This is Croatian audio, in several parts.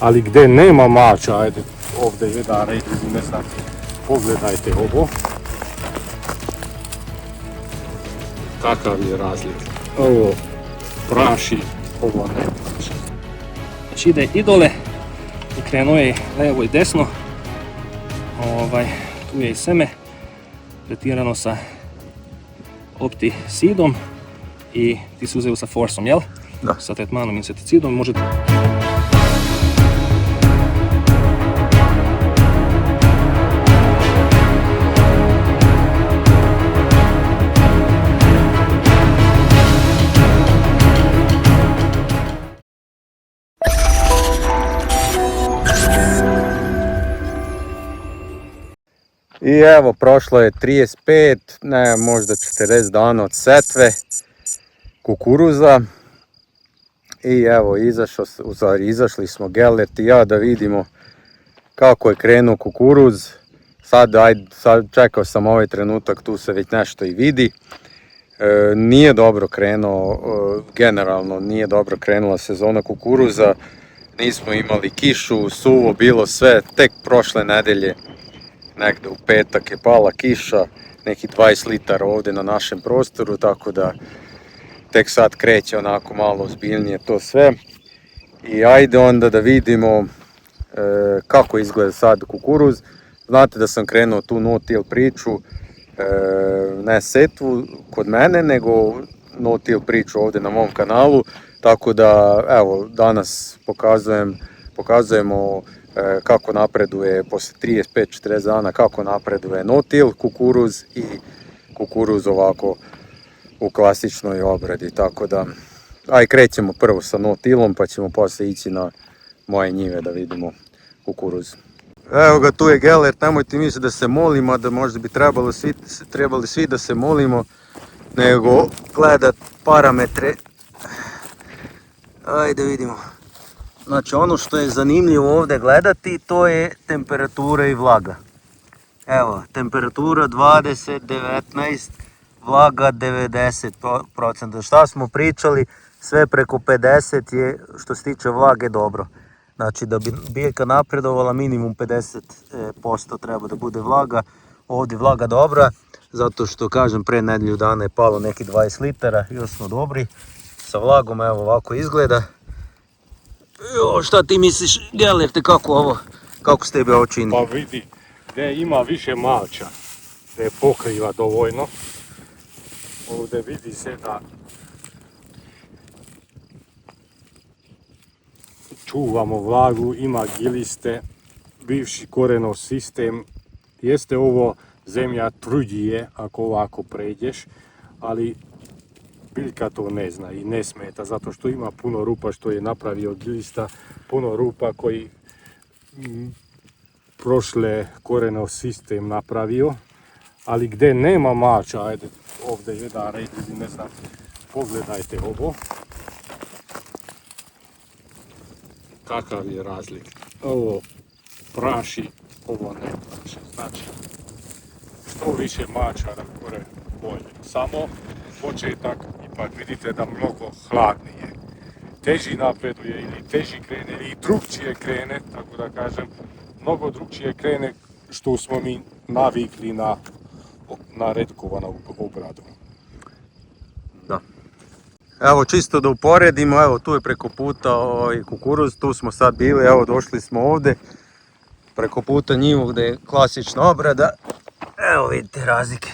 ali gdje nema mača, ajde ovdje jedan red, ne znam, pogledajte ovo. Kakav je razlik. Ovo praši, ovo ne praši. Znači ide i dole i krenuo je levo i desno. Tu je i seme tretirano sa opticidom i ti si uzeo sa forsom, jel? Da. Sa tretmanom insekticidom možete... I evo, prošlo je 35, ne, možda 40 dana od setve kukuruza. I evo, izašli smo Gellert i ja da vidimo kako je krenuo kukuruz. Sad čekao sam ovaj trenutak, tu se već nešto i vidi. Nije dobro krenuo, generalno nije dobro krenula sezona kukuruza. Nismo imali kišu, suvo bilo sve, tek prošle nedelje. Negdje u petak je pala kiša, neki 20 litara ovdje na našem prostoru, tako da tek sad kreće onako malo ozbiljnije to sve. I ajde onda da vidimo kako izgleda sad kukuruz. Znate da sam krenuo tu no-till priču, ne setvu kod mene, nego no-till priču ovdje na mom kanalu. Tako da evo, danas pokazujemo kako napreduje poslije 35-40 dana, kako napreduje no-till kukuruz i kukuruz ovako u klasičnoj obradi. Tako da, aj krećemo prvo sa no-tillom pa ćemo poslije ići na moje njive da vidimo kukuruz. Evo ga, tu je Gellert, nemojte misliti da se molimo, da možda bi trebali svi da se molimo, nego gledat parametre. Ajde vidimo. Znači ono što je zanimljivo ovdje gledati, to je temperatura i vlaga. Evo, temperatura 20, 19, vlaga 90%. Šta smo pričali, sve preko 50 je što se tiče vlage dobro. Znači da bi biljka napredovala minimum 50% treba da bude vlaga. Ovdje vlaga dobra, zato što kažem pre nedelju dana je palo neki 20 litara, još smo dobri. Sa vlagom evo ovako izgleda. Jo, šta ti misliš, Gellerte, kako s tebe ovo čini? Pa vidi, gdje ima više mača, gdje pokriva dovoljno. Ovdje vidi se da čuvamo vlagu, ima giliste, bivši korenov sistem. Jeste ovo zemlja trudije ako ovako pređeš, ali biljka to ne zna i ne smeta, zato što ima puno rupa što je napravio gilista, puno rupa koji prošle korenov sistem napravio, ali gdje nema mača, ajde ovdje jedan red, ne znam, pogledajte ovo. Kakav je razlik. Ovo praši, ovo ne praši. Znači, što više mača na gore bolje. Samo početak, ipak vidite da mnogo hladnije. Teži napreduje ili teži krene ili drugčije krene, tako da kažem, mnogo drugčije krene što smo mi navikli na redkovanu obradu. Da. Evo čisto da uporedimo, evo tu je preko puta kukuruz, tu smo sad bili, evo došli smo ovdje. Preko puta njivu gdje je klasična obrada. Evo vidite razlike.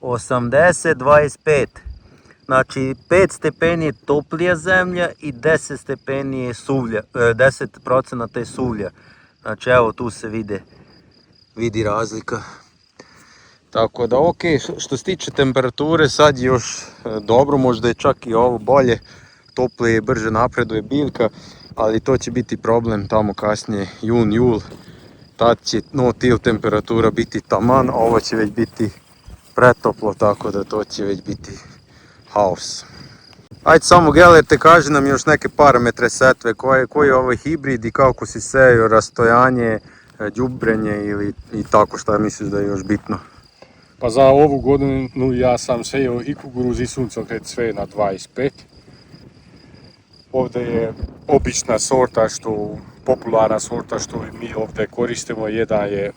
80, 25. Znači 5 stepeni je toplija zemlja i 10 stepeni je suvlja, 10% je suvlja. Znači evo tu se vidi razlika. Tako da ok, što se tiče temperature sad je još dobro, možda je čak i ovo bolje, toplije i brže napreduje biljka, ali to će biti problem tamo kasnije, jun, jul. Tad će no-till temperatura biti taman, a ovo će već biti pretoplo, tako da to će već biti haos. Ajde samo Gellerte, kaži nam još neke parametre setve, koji je ovaj hibrid i kako si sejao, rastojanje, đubrenje i tako, šta misliš da je još bitno? Pa za ovu godinu ja sam sejao i kukuruz i suncokret sve na 25. Ovdje je obična sorta što popularna sorta što i mi ovdje koristimo. Jedan je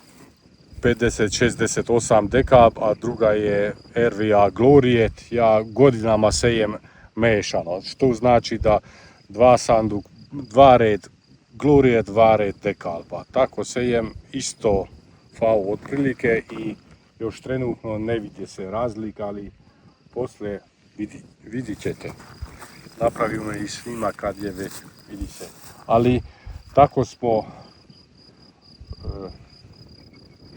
5068 dekab, a druga je RVA Gloriet. Ja godinama sejem mešano, što znači da dva red Gloriet, dva red dekalba. Tako sejem isto FAO otprilike i još trenutno ne vidi se razlika, ali poslije vidit ćete. Napravimo i snimak kad je već, vidi se. Ali tako smo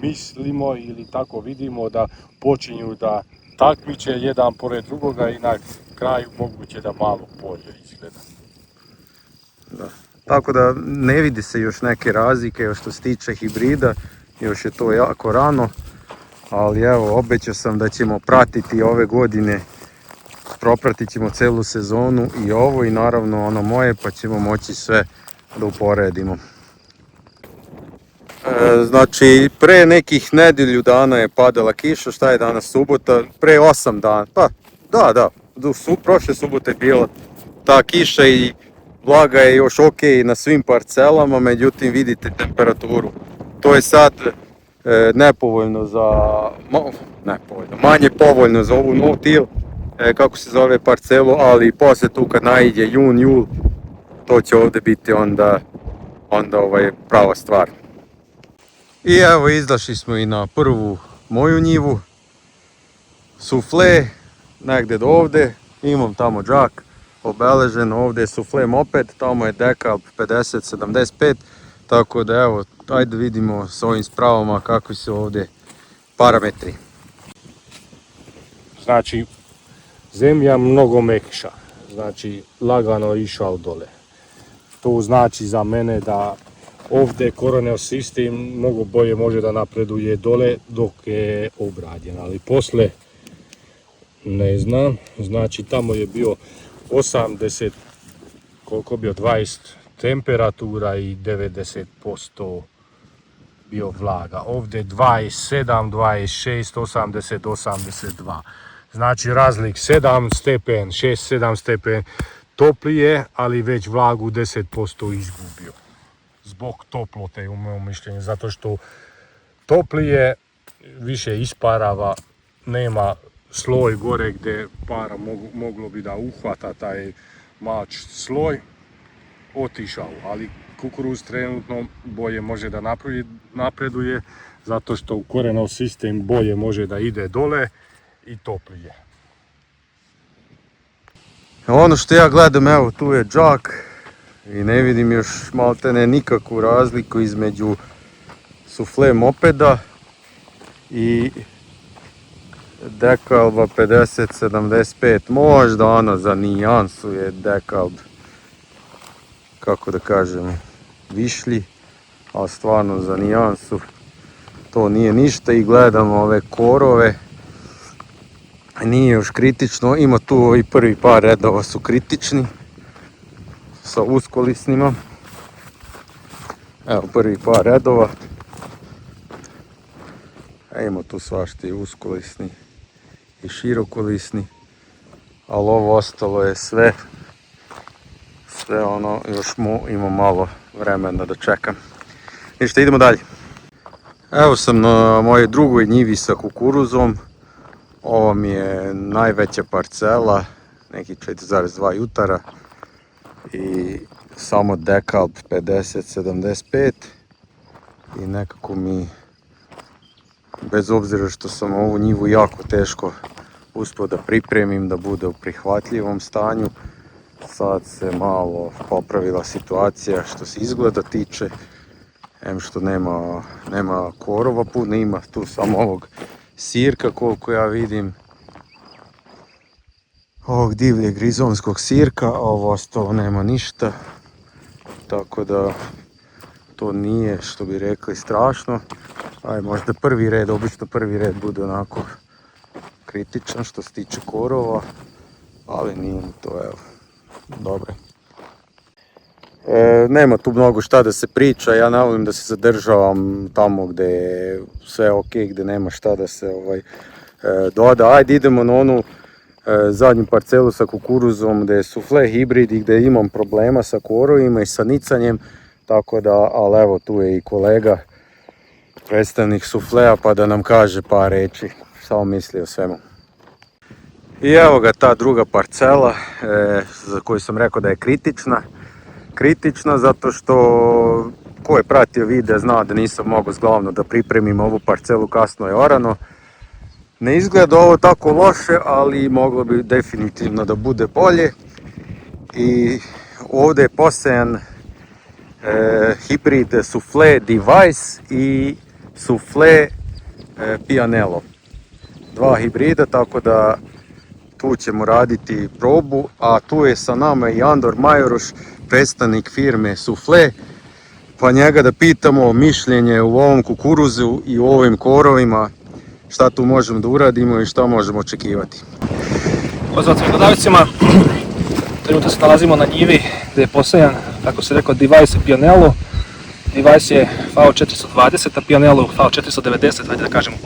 mislimo ili tako vidimo da počinju da takmiče jedan pored drugoga i na kraju moguće da malo bolje izgleda. Da. Tako da ne vidi se još neke razlike još što se tiče hibrida, još je to jako rano, ali evo obećao sam da ćemo pratiti ove godine, propratit ćemo celu sezonu i ovo i naravno ono moje, pa ćemo moći sve da uporedimo. Znači, pre nekih nedjelju dana je padala kiša, šta je danas subota, pre 8 dana, pa da, prošle subote je bila ta kiša i vlaga je još ok na svim parcelama, međutim vidite temperaturu. To je sad nepovoljno za, manje povoljno za ovu no-till, kako se zove parcelu, ali poslije tu kad naiđe jun, jul, to će ovdje biti onda prava stvar. I evo izašli smo i na prvu moju njivu, sufle, negdje do ovdje, imam tamo džak obeležen, ovdje je sufle moped, tamo je dekalb 5075, tako da evo, ajde vidimo s ovim spravama kakvi su ovdje parametri. Znači, zemlja mnogo mekša, znači lagano išao dole. To znači za mene da ovdje Coronel System mnogo bolje može da napreduje dole dok je obrađen, ali posle ne znam, znači tamo je bio 80, koliko bio 20 temperatura i 90% bio vlaga. Ovdje 27, 26, 80, 82. Znači razlik 7 stepen, 6-7 stepen toplije, ali već vlagu 10% izgubio. Zbog toplote u mojom mišljenju, zato što toplije više isparava, nema sloj gore gdje para moglo bi da uhvata taj mač sloj, otišao, ali kukuruz trenutno bolje može da napreduje, zato što Coronel System bolje može da ide dole i toplije. Ono što ja gledam, evo tu je džak i ne vidim još maltene nikakvu razliku između sufle mopeda i dekalba 5075, možda ono za nijansu je dekalb, kako da kažem, višlji, ali stvarno za nijansu to nije ništa. I gledam ove korove, nije još kritično, ima tu ovi prvi par redova su kritični sa uskolisnima, evo prvi par redova, ima tu svašta i uskolisni i širokolisni, ali ovo ostalo je sve ono, još ima malo vremena da čekam. Ništa, idemo dalje. Evo sam na mojoj drugoj njivi sa kukuruzom. Ovo mi je najveća parcela, neki 4,2 jutara i samo dekalb 50-75 i nekako mi, bez obzira što sam ovu njivu jako teško uspio da pripremim da bude u prihvatljivom stanju, sad se malo popravila situacija što se izgleda tiče, što nema korova puno, ima tu samo ovog sirka koliko ja vidim, ovog divljeg grizonskog sirka, a ovo ostalo nema ništa, tako da to nije, što bi rekli, strašno. Aj, možda prvi red, obično prvi red bude onako kritičan što se tiče korova, ali nije to, evo, dobro. Nema tu mnogo šta da se priča, ja ne volim da se zadržavam tamo gdje je sve ok, gdje nema šta da se doda. Ajde idemo na onu zadnju parcelu sa kukuruzom gdje je sufle hibrid i gdje imam problema sa korovima i sa nicanjem. tako da, ali evo tu je i kolega, predstavnik suflea, pa da nam kaže par riječi šta on misli o svemu. I evo ga ta druga parcela za koju sam rekao da je kritična zato što ko je pratio video zna da nisam mogao zglavno da pripremim ovu parcelu, kasno je orano. Ne izgleda ovo tako loše, ali moglo bi definitivno da bude bolje. I ovdje je posajan hibrid Soufflé Device i Soufflé Pianello. Dva hibrida, tako da tu ćemo raditi probu, a tu je sa nama i Andor Majoroš, predstavnik firme Soufflé, pa njega da pitamo mišljenje u ovom kukuruzu i u ovim korovima, šta tu možemo da uradimo i šta možemo očekivati. Pozdrav svim gledalcima, trenutno se nalazimo na njivi gdje je posajan, kako se rekao, Device i Pianello. Device je V420, a Pianello V490, hajde da kažemo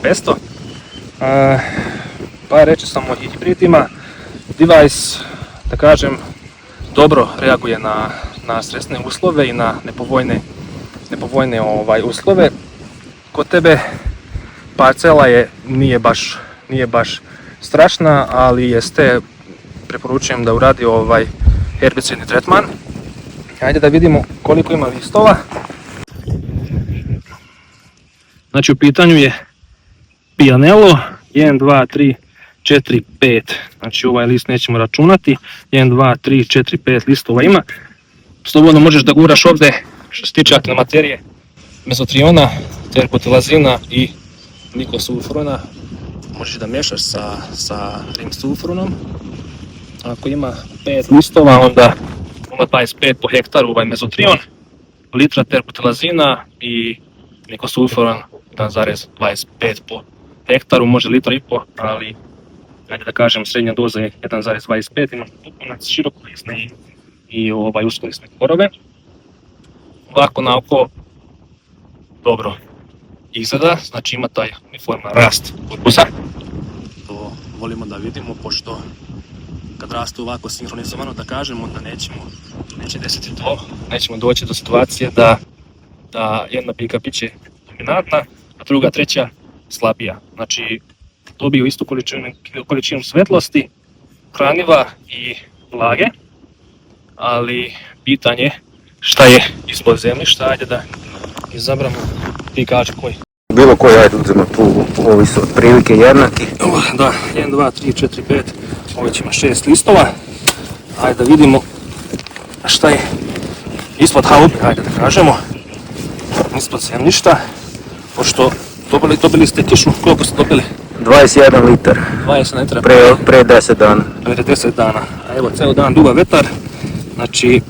500. Pa reći sam o hibridima. Device, da kažem, dobro reaguje na stresne uslove i na nepovoljne uslove. Kod tebe parcela nije baš strašna, ali preporučujem da uradi herbicidni tretman. Ajde da vidimo koliko ima listova. Znači u pitanju je Pianello 1, 2, 3, 4, 5. Znači ovaj list nećemo računati. 1, 2, 3, 4, 5 listova ima. Slobodno možeš da guraš ovdje što se tiče aktivne materije mezotriona, terbutilazina i nikosulfurona. Možeš da miješaš sa rimsulfuronom. Ako ima 5 listova, onda 25 po hektaru mezotrion, litra terbutilazina i nikosulfuron 1,25 po hektaru, može litra i po, ali ajde da kažem srednja doza je 1,25, ima pupunac, širokolisne i uskolisne korove. Ovako na oko dobro izgleda, znači ima taj uniforman rast korpusa. To volimo da vidimo, pošto kad rastu ovako sinhronizovano, da kažemo, da neće desiti to, nećemo doći do situacije da jedna biljka bit će dominantna, a druga, treća slabija. Znači dobiju istu količinu svetlosti, hraniva i vlage, ali pitanje šta je ispod zemljišta, ajde da izabramo, ti kaži koji. Bilo koji, ajde uzmemo tu, ovi su otprilike jednaki. Da, 1, 2, 3, 4, 5, ovo će ima 6 listova. Ajde da vidimo šta je ispod halube, ajde da kažemo, ispod zemljišta, pošto dobili ste kišu, koliko ste dobili? 21 litar. 20 litara pre 10 dana. Pre 10 dana. A evo, ceo dan duva vetar. Znači,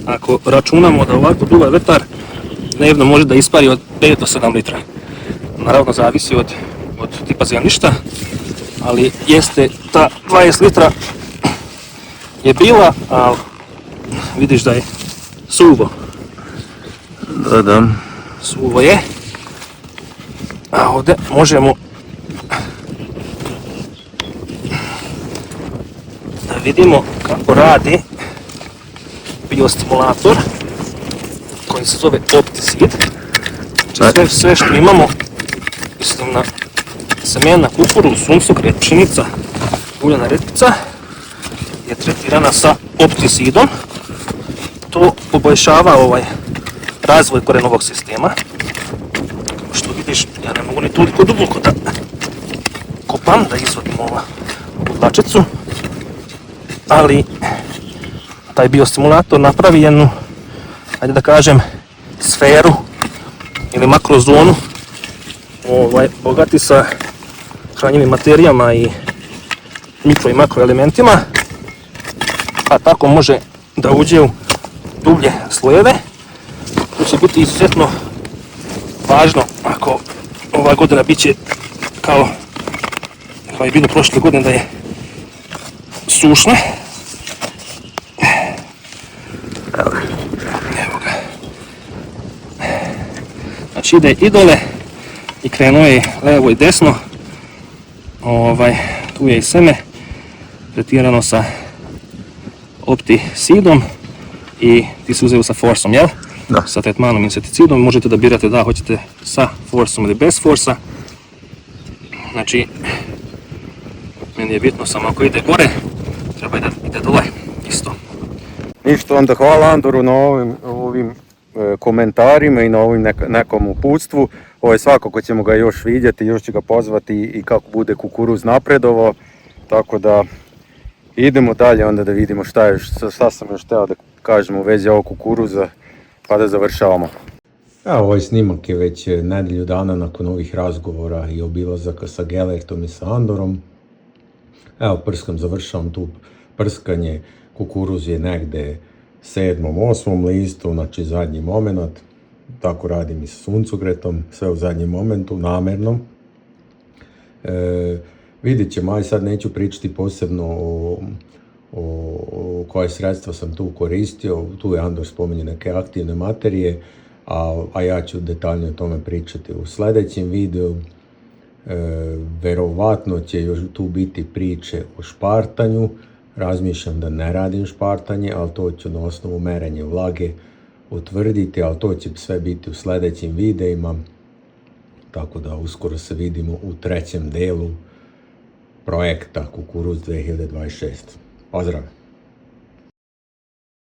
ako računamo da ovako duva vetar, dnevno može da ispari od 5 do 7 litra. Naravno, zavisi od tipa zemljišta, ali jeste ta 20 litra je bila, ali vidiš da je suvo. Da. Suvo je. A ovdje možemo da vidimo kako radi biostimulator koji se zove Opticid. Znači sve što imamo, mislim na semena, kukuruz, suncokret, pšenica, uljana repica je tretirana sa Opticidom. To poboljšava razvoj korenovog sistema. Što vidiš, ja ne mogu ni toliko duboko da kopam, da izvadim ovu dlačicu, ali taj biostimulator napravi jednu, ajde da kažem, sferu ili makrozonu bogati sa hranjivim materijama i mikro i makroelementima, pa tako može da uđe u dublje slojeve. To će biti izuzetno važno ako ova godina bit će kao je bilo prošle godine, da je sušna. Evo ga. Znači ide i dole i krenuo je levo i desno. Tu je i seme tretirano sa Opticidom i ti se uzeo sa Forsom, jel? Da. sa tretmanom insekticidom. Možete da birate da hoćete sa forsom ili bez forsa. Znači, meni je bitno samo ako ide gore, treba i da ide dole isto. Ništa, onda hvala Andoru na ovim komentarima i na ovim nekom uputstvu. Svakako ćemo ga još vidjeti, još ću ga pozvati i kako bude kukuruz napredovao. Tako da idemo dalje onda da vidimo šta sam još teo da kažem u vezi ovog kukuruza, pa da završavamo. Evo, ovaj snimak je već nedjelju dana nakon ovih razgovora i obilazaka sa Gellertom i sa Andorom. Evo, završavam tu prskanje, kukuruz je negde 7. 8. listu, znači zadnji moment. Tako radim i sa suncogretom, sve u zadnjem momentu, namjerno. Vidjet ćemo, aj sad neću pričati posebno o koje sredstva sam tu koristio. Tu je Andor spominje neke aktivne materije, a ja ću detaljno o tome pričati u sljedećem videu. Verovatno će još tu biti priče o špartanju. Razmišljam da ne radim špartanje, ali to ću na osnovu merenja vlage utvrditi, ali to će sve biti u sljedećim videima. Tako da uskoro se vidimo u 3. delu projekta Kukuruz 2026. Pozdrav!